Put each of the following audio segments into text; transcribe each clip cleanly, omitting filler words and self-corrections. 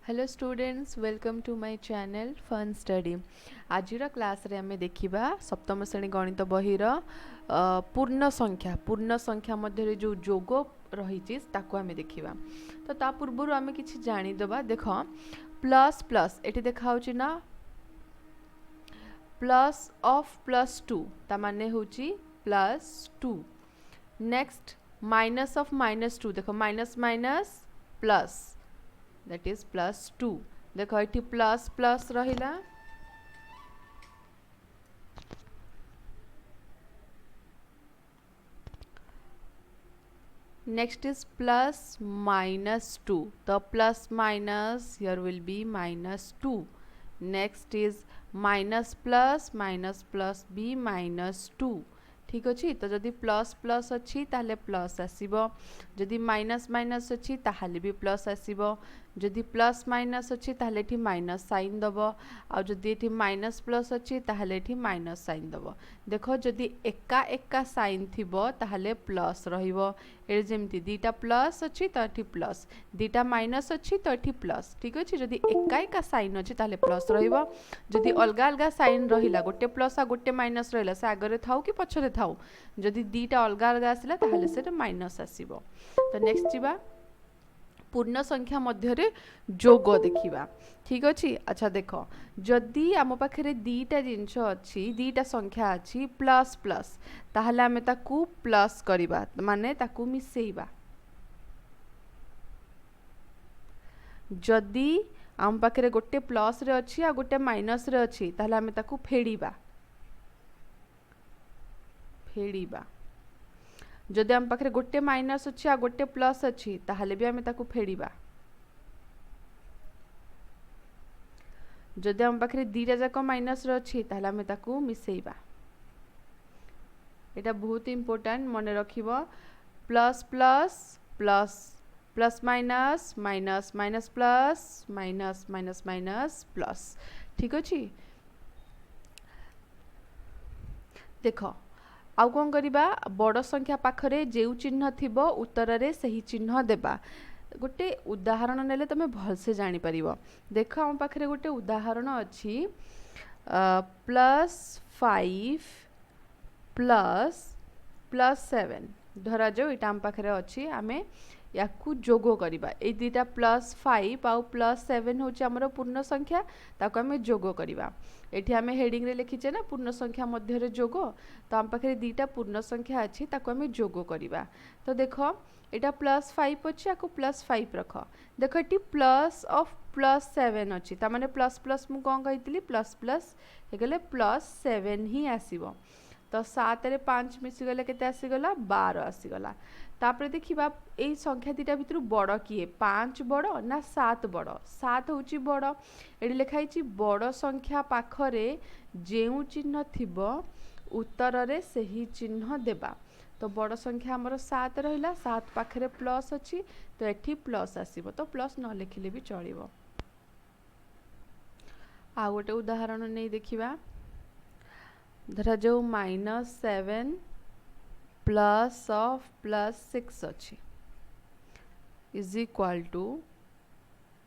Hello students, welcome to my channel fun study. आज class रे आमे देखिबा सप्तम श्रेणी गणित बहिर पूर्ण संख्या मध्य जो जोग रही ताको आमे देखिबा। तो ता पूर्व आमे किछि जानि दबा। देख प्लस प्लस एटी देखा ना प्लस ऑफ प्लस टू ता माने होची plus two. Next minus of minus two, देखो minus minus plus that is plus 2। देखो ये प्लस प्लस रहिला, नेक्स्ट इज प्लस माइनस 2, तो plus minus here will be minus 2। Next is minus plus be minus 2। ठीक अच्छे। तो जदि plus plus अच्छी ताहले प्लस आसीबो, जदि माइनस माइनस अच्छी ताहले भी प्लस आसीबो, जदि प्लस माइनस अच्छी ताहले एठी माइनस साइन दबो, आ जदि एठी माइनस प्लस अच्छी ताहले एठी माइनस साइन दबो। देखो जदि एका एका साइन थिबो ताहले प्लस रहिबो। ए जेमती दीटा प्लस अच्छी तो एठी प्लस, दीटा माइनस अच्छी तो एठी प्लस। ठीक अच्छे। जदि एका एका साइन अच्छी ताहले प्लस रहिबो, जदि अलगा अलगा साइन रहिला, गोटे प्लस आ गोटे माइनस रहिला, से आगरे थाउ कि पछरे थाउ, जदि दीटा अलगा अलगा आसिला ताहले से माइनस आसीबो। तो नेक्स्ट जीवा पूर्ण संख्या मध्य जोग देखिबा। ठीक अच्छे। अच्छा देख, जदि आम पाखे दीटा जिनस अच्छी, दीटा संख्या अच्छी प्लस प्लस, ताहले आमे ताकू प्लस करिबा, माने ताकू मिसेइबा। जदि आम पाखे गोटे प्लस रे अच्छी आ गोटे माइनस रे अच्छी, ताहले आमे ताकू फेड़ीबा। जदि आम पाखे गोटे माइनस अच्छी आ गोटे प्लस अच्छी, ताहले भी आमे ताकू फेड़ीबा। जदि आम पाखे दीटा जाक माइनस रे अच्छी, ताहले आमे ताकू मिसेइबा। एटा बहुत इंपोर्टेंट, मन रखिबो। Plus plus plus plus minus minus minus plus minus minus minus plus. ठीक अच्छे। देख आउ कौन करिबा, बड़ संख्या पाखरे जेउ चिन्ह थिबो उत्तर रे सही चिन्ह देबा। गोटे उदाहरण नेले तमे भल से जानि परिबो। देख हम पाखरे गोटे उदाहरण अछि, +5 प्लस 7 धरा जाओ, एटा हम पाखरे अछि, आमे याकू जोगो करिबा। ए दीटा +5 आउ +7 होछि हमर पूर्ण संख्या, ताको आमे जोगो करिबा। एठी आमे हेडिंग रे लिखिचे ना पूर्ण संख्या मध्य रे जोगो, तो हम पाखे दीटा पूर्ण संख्या अछि, ताको आमे जोगो करिबा। तो देखो एटा +5 अछि, आको +5 रख। देखो एटी प्लस ऑफ +7 अछि, ता माने प्लस प्लस मु कोन कहितली प्लस प्लस हे गेले +7 ही आसीबो। तो 7 रे 5 मिसी गले केते आसी गला, 12 आसी गला। तापरे देखिबा एई संख्या दीटा भितरु बड़ किए, 5 बड़ ना 7 बड़। 7 होची बड़। एडी लिखाई छी बड़ संख्या पाखरे जेउ चिन्ह थिबो उत्तर रे सही चिन्ह देबा। तो बड़ संख्या हमर 7 रहिला, 7 पाखरे प्लस अछि, तो एठी प्लस आसीबो, तो प्लस न लिखिले भी चलिबो। आ गोटे उदाहरण नै देखिबा। धरा जो -7 प्लस ऑफ +6 अच्छी इज इक्वाल टू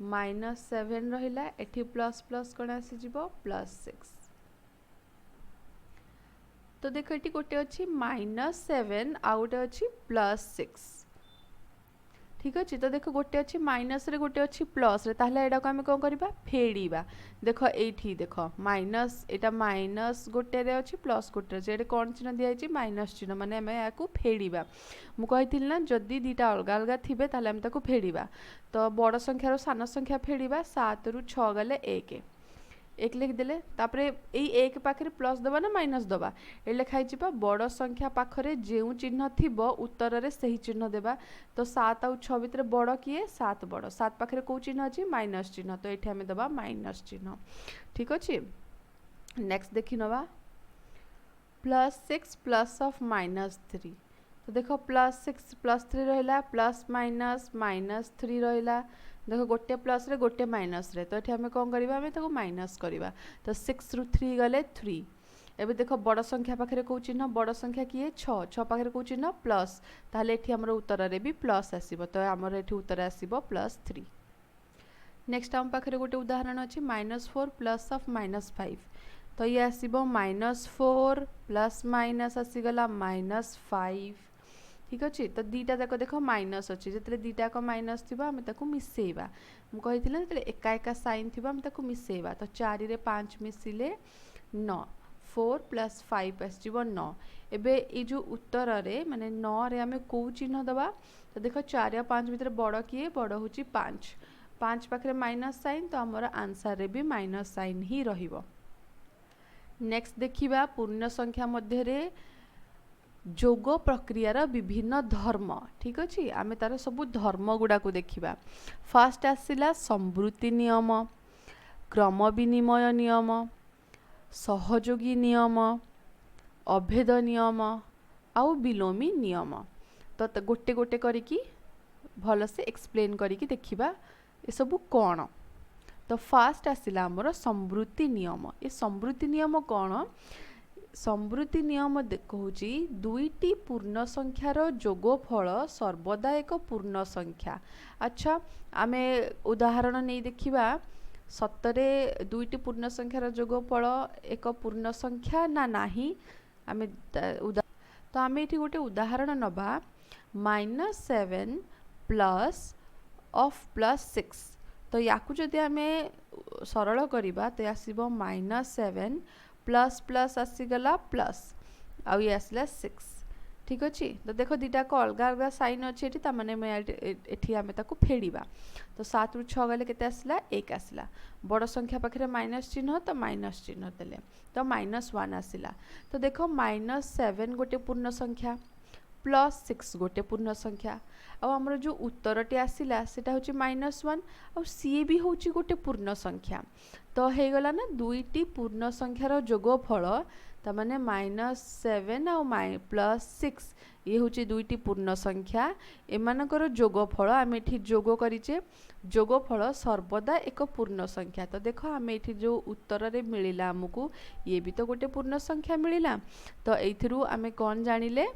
-7 रहिला, एठी प्लस प्लस कौन आसी जीवो +6। तो देखो एठी गोटे अच्छी -7 आउ गोटे अच्छी +6। ठीक अच्छे। तो देखो गोटे अच्छी माइनस रे गोटे अच्छी प्लस रे, ताहले एडा को आमे कोन करिबा, फेड़ीबा। देखो एठी देखो माइनस, एटा माइनस गोटे रे अच्छी प्लस गोटे रे, एडे कोन चिन्ह दिया छै माइनस चिन्ह, माने आमे याकू फेड़ीबा। मु कहिथिल ना जदी दीटा अलगा अलगा थिबे ताहले आमे ताकू फेड़ीबा। तो बड़ संख्या रो सान संख्या फेड़ीबा, 7 रु 6 गले 1 लिख देले। तापरे एई 1 पाखरे प्लस दबा ना माइनस दबा, ए लिखाई छिबा बड़ संख्या पाखरे जेउ चिन्ह थिबो उत्तर रे सही चिन्ह देबा। तो 7 आउ 6 भितर बड़ किए, 7 बड़। 7 पाखरे को चिन्ह अछि, माइनस चिन्ह, तो एठी हमें दबा माइनस चिन्ह। ठीक अछि। नेक्स्ट देखि नबा +6 प्लस ऑफ -3। तो देखो +6 +3 रहिला, प्लस माइनस -3 रहिला। देखो गोटे प्लस रे गोटे माइनस रे, तो एठी हमें कोन करिबा, हमें ताको माइनस करिबा। तो 6 रु 3 गले 3। एबे देखो बड़ संख्या पाखरे को चिन्ह, बड़ संख्या किए 6, 6 पाखरे को चिन्ह प्लस, ताहले एठी हमर उत्तर रे भी प्लस आसीबो। तो हमर एठी उत्तर आसीबो +3। नेक्स्ट आम पाखे गोटे उदाहरण अच्छी -4 प्लस ऑफ -5 तो ये आसब -4 प्लस माइनस आसीगला -5 ठीक अच्छे तो दीटा जाक देख माइनस अच्छे जो दीटा जाक माइनस थी आम मिसेबा मुझे जो एका एका साइन थी आम मिसेबा तो 4 रे 5 मिसिले 9 4 प्लस 5 आसो 9 एबे ये जो उत्तर रे माने 9 रे आम कौ चिन्ह दबा तो देख 4 या 5 भितर बड़ किए बड़ हूँ 5 5 पाखे माइनस साइन तो आमर आंसर रे भी माइनस साइन ही रहिबो। नेक्स्ट देखिबा पूर्ण संख्या मध्य रे जोग प्रक्रियार विभिन्न धर्म ठीक अच्छे आम तार सब धर्म गुड़ा को देखा फास्ट आसला संवृत्ति नियम क्रम विनिमय नियम सहयोगी नियम अभेद नियम आउ विलोमी नियम तो गोटे गोटे करिकी भल से एक्सप्लेन करिकी देखिबा ये सब कौन तो फास्ट आसला आमर संवृत्ति नियम ये संवृत्ति नियम कौन संवृत्ति नियम कहूँ दुईटी पूर्ण संख्यार जोगफल सर्वदा एक पूर्ण संख्या। अच्छा आमे उदाहरण नहीं देखिबा सतरे दुईटी पूर्ण संख्यार जोगफल एक पूर्ण संख्या ना नाही आमे तो आमे एठी गोटे उदाहरण नबा -7 प्लस ऑफ +6 तो याकू जदि आमे सरल करिबा तो आसीबो -7 प्लस प्लस आसीगला प्लस आउ ये आसला 6 ठीक अच्छे तो देख दीटा को अलग अलग साइन अच्छे एठी आमे ताकू फेड़िबा तो 7 रु 6 गले केते आसला 1 आसला बड़ संख्या पाखे माइनस चिन्ह तो माइनस चिन्ह देले तो -1 आसला तो देख -7 गोटे पूर्ण संख्या +6 गोटे पूर्ण संख्या आमर जो उत्तरटी आसला सेटा होची -1 और सी भी होची गोटे पूर्ण संख्या तो हो गला ना दुईटी पूर्ण संख्यार जोगफल तमाने -7 और +6 ये हूँ दुईटी पूर्ण संख्या एमानकर जोगफल आम एठी जोग करिचे जोगफल सर्वदा एक पूर्ण संख्या तो देख आम एठी जो उत्तर रे मिलिला हमकू ये भी तो गोटे पूर्ण संख्या मिलिला तो एथिरु आमे कौन जानिले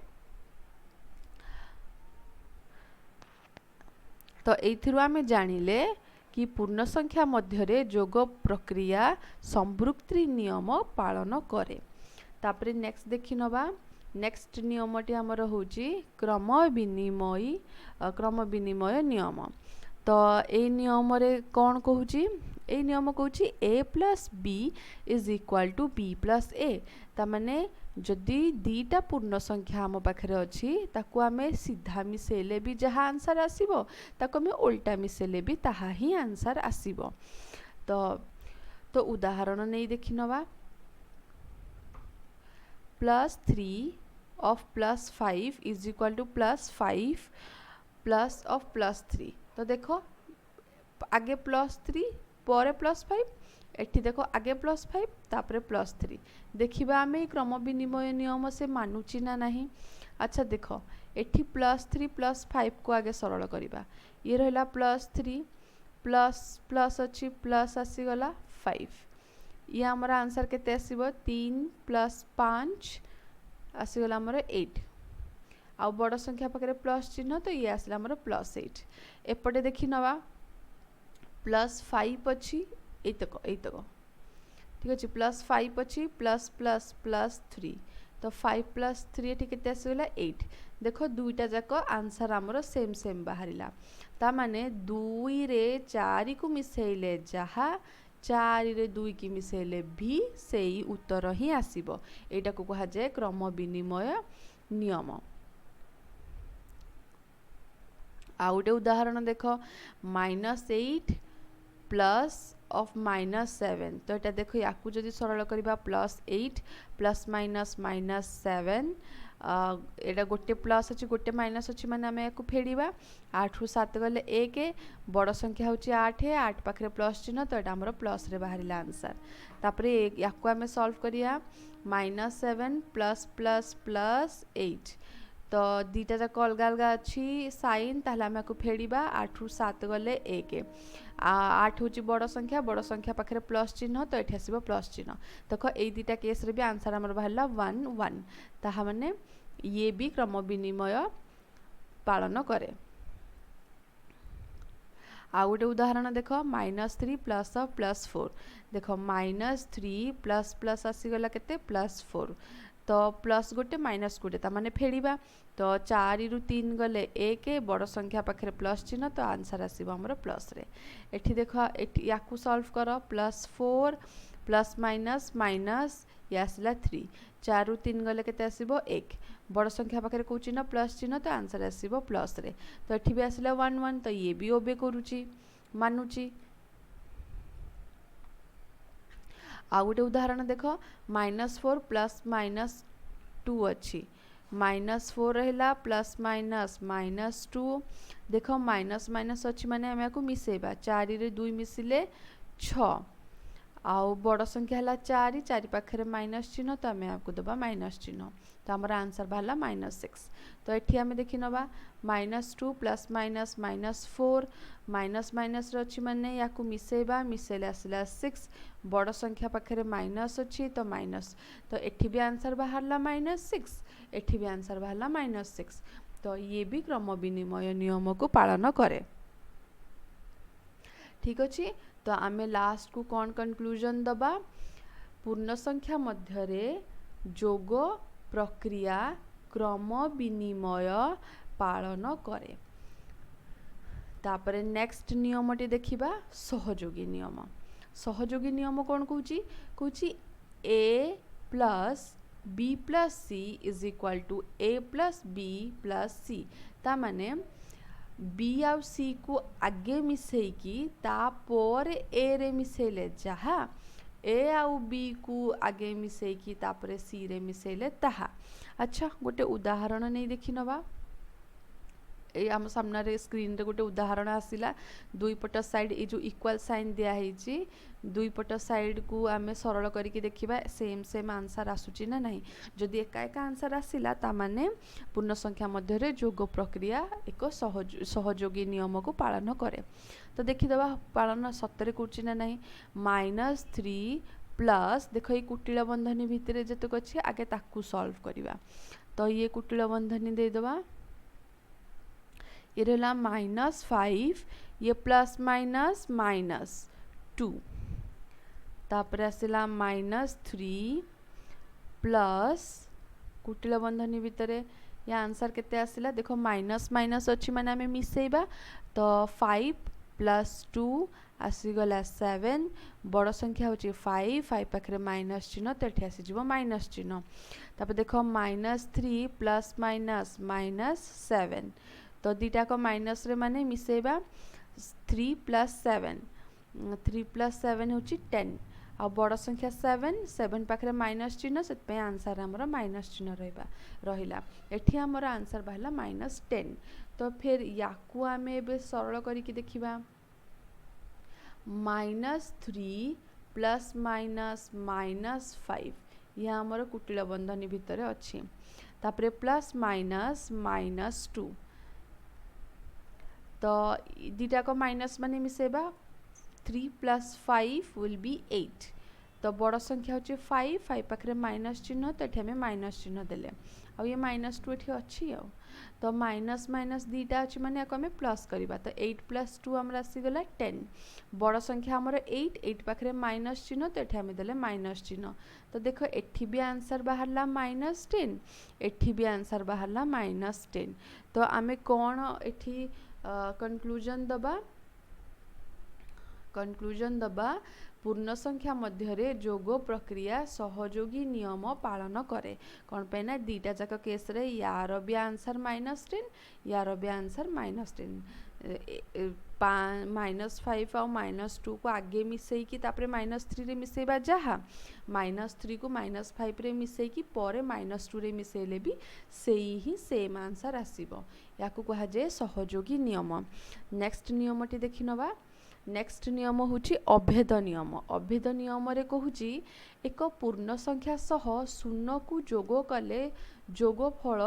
तो एथिरु आमे जानिले कि पूर्ण संख्या मध्य जोग प्रक्रिया संवृत्ति नियम पालन करे। तापरे नेक्स्ट देखि नबा नेक्स्ट नियमटी आमर होची क्रम विनिमय नियम तो ए नियम रे कौन कहूची ए नियम कहूची a plus b is equal to b plus a तामाने जदि दीटा पूर्ण संख्या आम पाखे अच्छी ताकू आमे सीधा मिसेले भी जहाँ आंसर आसीबो ताकू आमे उल्टा मिसेले भी ताहा ही आंसर आसीबो तो उदाहरण नहीं देखि नबा +3 of +5 is equal to +5 plus of +3 तो देखो आगे +3 पर +5 एठी देखो आगे +5 तापरे +3 देखिबा आमे क्रम विनिमय नियम से मानुची ना नहीं। अच्छा देखो एठी +3 +5 को आगे सरल करिबा ये रहला +3 प्लस प्लस अच्छी प्लस आसीगला 5 ये आमर आंसर केते आसीबो 3 + 5 आसीगला आमर 8 आ बड़ संख्या पाखे प्लस चिन्ह तो ये आसला आमर +8 एपटे देखि नवा +5 अच्छी एतक ठीक अच्छे +5 अच्छी +++3 तो 5 + 3 एठी केते आसीगला 8 देखो दुईटा जाक आंसर आमर सेम सेम बाहरिला ता माने 2 रे 4 को मिसेइले जहा 4 रे 2 की मिसेइले भी सेई उत्तर ही आसीबो एटा को कहा जाय क्रम विनिमय नियम। आउटे उदाहरण देखो -8 प्लस ऑफ -7 तो ये देखो याकू जदि सरल करबा +8 प्लस माइनस -7 एटा गोटे प्लस अच्छी गोटे माइनस अच्छी माने आमे याकू फेड़िबा 8 रु 7 गले 1 बड़ संख्या होची 8 पाखरे प्लस चिन्ह तो एटा हमर प्लस रे बाहरिला आंसर तापरे याकू आमे सॉल्व करिया -7 प्लस प्लस प्लस 8 तो दीटा जाक अलग अलग अच्छी साइन ताहले आमे याकू फेड़िबा 8 रु 7 गले 1 8 हूँ बड़ संख्या पाखे प्लस चिन्ह तो ये आसो प्लस चिन्ह देख ये दुटा केस रे भी आंसर आमर बाहर 1 1 ताहा माने ये भी क्रम विनिमय पालन करे। आ गोटे उदाहरण देख -3 प्लस +4 देख -3 प्लस प्लस आसीगला केते +4 तो प्लस गोटे माइनस गोटे ताने फेड़ा तो 4 रु 3 गले 1 बड़ संख्या पाखे प्लस चिन्ह तो आंसर आसो आमर प्लस रे। एठी देख या सॉल्व कर +4 प्लस माइनस माइनस ये आसला 3 4 रु 3 गले केते आसीबो 1 बड़ संख्या पाखे कौ चिन्ह प्लस चिन्ह तो आंसर आसो प्लस रे। तो एठी भी आसला 1 1 तो ये भी ओबे करूची मानुची। आ गोटे उदाहरण देख -4 प्लस -2 अच्छी -4 रहा प्लस माइनस -2 देख माइनस माइनस अच्छी माने आम या मिसेबा 4 रे 2 मिसिले 6 आउ बड़ संख्या है 4 4 पाखे माइनस चिन्ह तो आम आपको दबा माइनस चिन्ह तो आमर आंसर बाहर -6। तो ये आम देखी नवा -2 प्लस माइनस -4 माइनस माइनस अच्छी माने या मिसेबा मिसेले आसला 6 बड़ संख्या पाखे माइनस अच्छी तो माइनस तो एठी भी आंसर बाहर -6 एठी भी आंसर बाहर -6 तो ये भी क्रम विनिमय नियम को पालन करे। ठीक अच्छे तो आमे लास्ट को कौन कंक्लूजन दबा पूर्ण संख्या मध्यरे जोग प्रक्रिया क्रम विनिमय पालन करे। तापरे नेक्स्ट नियमटी देखिबा सहयोगी नियम। सहयोगी नियम कौन कहूची a plus b plus C is equal to a plus b plus C ता माने b आउ c को आगे मिसेकी तापर a रे मिसेले जहा a आउ b को आगे मिसेकी तापर c रे मिसेले ताहा। अच्छा गोटे उदाहरण नहीं देखि नवा ए आम सामना रे स्क्रीन रे गोटे उदाहरण आसिला दुई पट साइड ए जो इक्वल साइन दिया है दुई पट साइड को आमे सरल करके देखिबा सेम सेम आंसर आसुची ना नहीं जदि एका एका आंसर आसिला ता माने पूर्ण संख्या मध्य रे जोग प्रक्रिया एक सहयोगी नियम को पालन करे। तो देखिदबा पालन सतरे करछि ना नहीं -3 प्लस देख ये कुटिल बंधनी भितर जतक अच्छे आगे ताकू सॉल्व करिबा तो ये कुटिल बंधनी दे दबा ये रहा -5 ये प्लस माइनस -2 तापर आसला -3 प्लस कुटिल बंधनी भितर या आंसर केते आसला देखो माइनस माइनस अच्छी माने आमे मिसेबा तो 5 प्लस 2 आसीगला 7 बड़ संख्या होची 5 पाखे माइनस चिन्ह तो ये आसीज माइनस चिन्ह तापर देखो -3 प्लस माइनस -7 तो दीटा को माइनस रे माने मिसेबा 3 प्लस 7 होची 10 आ बड़ संख्या 7 पाखे माइनस चिन्ह से आंसर आमर माइनस चिन्ह रहिला एठी आमर आंसर बाहला -10। तो फिर याकू आमे एबे सरल करिकि देखिबा -3 प्लस माइनस -5 यह आमर कुटिल बंधनी भितर अच्छी तापरे प्लस माइनस -2 तो दीटा को माइनस माने मिसेबा 3 प्लस 5 विल बी 8 तो बड़ संख्या होची 5 पाखे माइनस चिन्ह तो ये माइनस चिन्ह देले आ ये -2 ये अच्छी आ तो माइनस माइनस दीटा अच्छी माने आको प्लस करवा तो 8 प्लस 2 आमर आसीगला 10 बड़ संख्या आमर 8 पाखे माइनस चिन्ह तो ये आम देले माइनस चिन्ह तो देखो एठी भी आंसर बाहरला -10 एठी भी आंसर बाहरला -10 तो आमे कौन एठी कंक्लूजन दबा पूर्ण संख्या मध्य जोग प्रक्रिया सहयोगी नियम पालन करे कौन पे ना दीटा जाक केस रे यार भी आंसर -10 यार भी आंसर -10 -5 और -2 को आगे मिसेकी तापरे -3 रे मिसेबा जहा -3 को -5 रे मिसेकी परे -2 रे मिसेले भी सेही ही सेम आंसर आसीबो याकू कहा जाए सहयोगी नियम। नेक्स्ट नियमटी देखि नवा नेक्स्ट नियम होची अभेद नियम। अभेद नियम रे कहूची एक पूर्ण संख्या सह शून्य को जोग कले जोगफल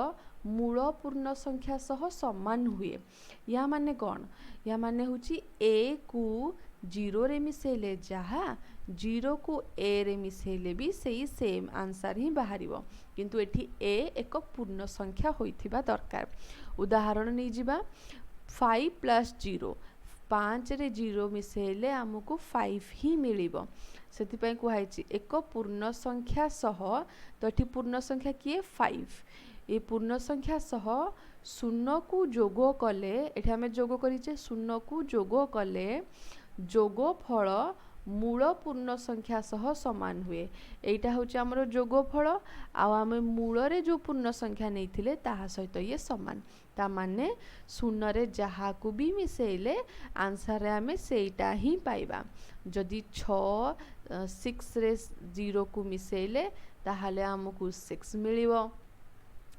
मूल पूर्ण संख्या सह समान हुए या माने कौन या माने होची a को 0 रे मिसेले जहा 0 को a रे मिसेले भी सही सेम आंसर ही बाहरिबो किंतु एठी a एक पूर्ण संख्या होइथिबा दरकार। उदाहरण नहीं जिबा 5 प्लस 0 पाँच रे जीरो मिसेले आमको 5 ही मिलिबो सेतिपय कुहाइछि एक पूर्ण संख्या सह तो एठी पूर्ण संख्या किए 5 ए पूर्ण संख्या सह शून्य को जोग कले एठी आमे जोग करिचे शून्य को जोग कले जोगफल मूल पूर्ण संख्या सह समान हुए एटा होचे हमरो जोगफल आ आमे मूल रे जो पूर्ण संख्या नैथिले ताहा सहित ये समान ता माने शून्य रे जहा को भी मिसेले आंसर रे आमे सेटा ही पाइबा जदि 6 रे 0 को मिसेले ताहाले हमकु 6 मिलिबो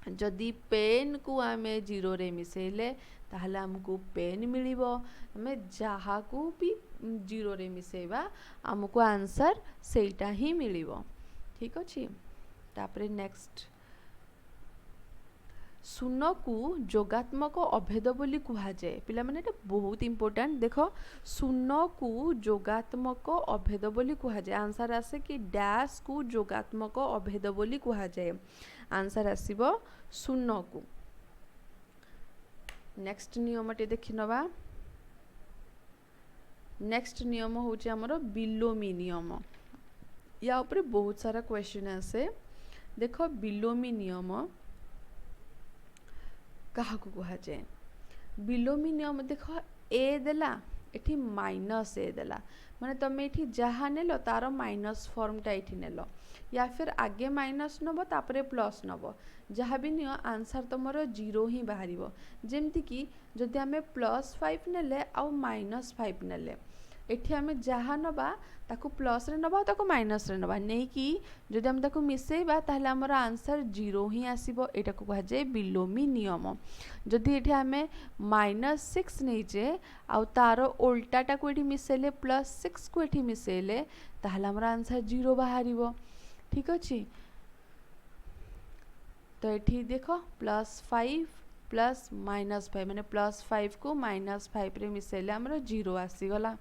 जदि पेन को आमे 0 रे मिसेले ताहले हमको पेन मिलिबो हमें जहा को भी 0 रे मिसेबा हमको आंसर सेटा ही मिलिबो ठीक अछि तापरे नेक्स्ट शून्य को जोगात्मक अभेद बोली कुहा जाए पिला माने एटा बहुत इंपोर्टेंट देखो शून्य को जोगात्मक अभेद बोली कुहा जाए आंसर आसे कि डैश को जोगात्मक अभेद बोली कुहा जाए आंसर आसीबो शून्य को नेक्स्ट नियम टे देखि नबा नेक्स्ट नियम होचे हमरो बिलोमी नियम या ऊपर बहुत सारा क्वेश्चन आसे देखो बिलोमी नियम कहा को कहा जाए बिलोमी नियम देखो ए देला एठी माइनस ए देला माने तमे एठी जहा नेलो तारो माइनस फॉर्म टा एठी नेलो या फिर आगे माइनस नबो तापरे प्लस नबो जहा भी नियो आंसर तमरो 0 ही बाहरिबो जेमति कि जदि हमें +5 नेले आ -5 नेले एठी हमें जहा नबा ताको प्लस रे नबा ताको माइनस रे नबा नै कि जदि हम ताको मिसेबा ताहले हमर आंसर 0 ही आसीबो एटा को कहा जाय बिलोमी नियम जदि एठी हमें -6 नै जे आ तारो उल्टा टाको एठी मिसेले +6 को एठी मिसेले ताहले हमर आंसर 0 बाहरिबो ठीक अछि तो एठी देखो +5 प्लस -5 माने +5 को -5 रे मिसेले हमर 0 आसी गला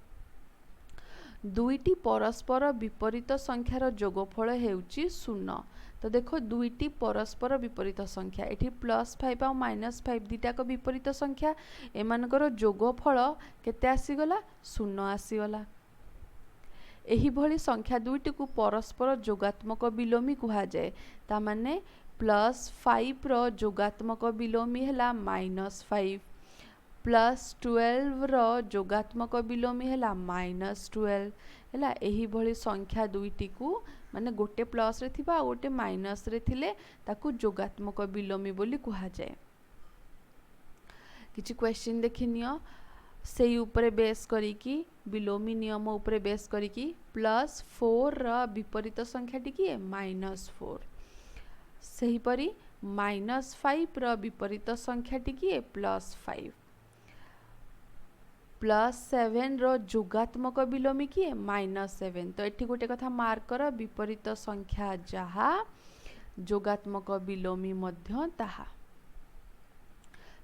दुईटी परस्पर विपरीत संख्यार जोगफल हेउची 0 तो देखो दुईटी परस्पर विपरीत संख्या एठी +5 आ -5 दीटा को विपरीत संख्या एमानकर जोगफल केते आसी गला 0 आसी गला एही भली संख्या दुईटी को परस्पर जोगात्मक बिलोमी कुहा जाए ता माने +5 रो जोगात्मक बिलोमी हला -5 +12 रो जोगात्मक बिलोमी हला -12 हला एही भली संख्या दुईटी को माने गोटे प्लस रे थिबा गोटे माइनस रे थिले ताकू जोगात्मक बिलोमी बोली कुहा जाए किछि क्वेश्चन देखिनियो सेई ऊपर बेस करिकी बिलोमी नियम ऊपर बेस करिकी +4 रो विपरीत संख्या टिकी -4 सही परी -5 रो विपरीत संख्या टिकी +5 +7 रो जोगात्मक बिलोमी किए -7 तो एठी गोटे कथा मार्क कर विपरीत संख्या जहा जोगात्मक बिलोमी मध्य ताहा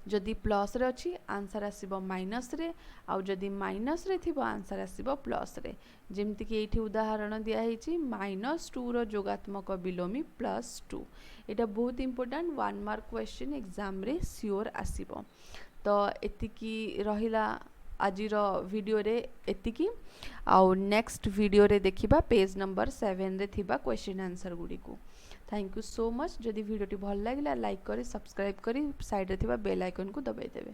जदि प्लस रे अछि आंसर आसीबो माइनस रे आ जदि माइनस रे थिबो आंसर आसीबो प्लस रे जेमति कि एठी उदाहरण दिया हेछि -2 रो जोगात्मक बिलोमी +2 एटा बहुत इंपोर्टेंट 1 मार्क क्वेश्चन एग्जाम रे श्योर आसीबो तो एतिकी रहिला आजिर वीडियो रे एतिकी आउ नेक्स्ट वीडियो रे देखिबा पेज नंबर 7 रे थिबा क्वेश्चन आंसर गुडी को थैंक यू सो मच जदि वीडियो टी भल लागिला लाइक करी सब्सक्राइब करी साइड रे थिबा बेल आइकन को दबाई देबे।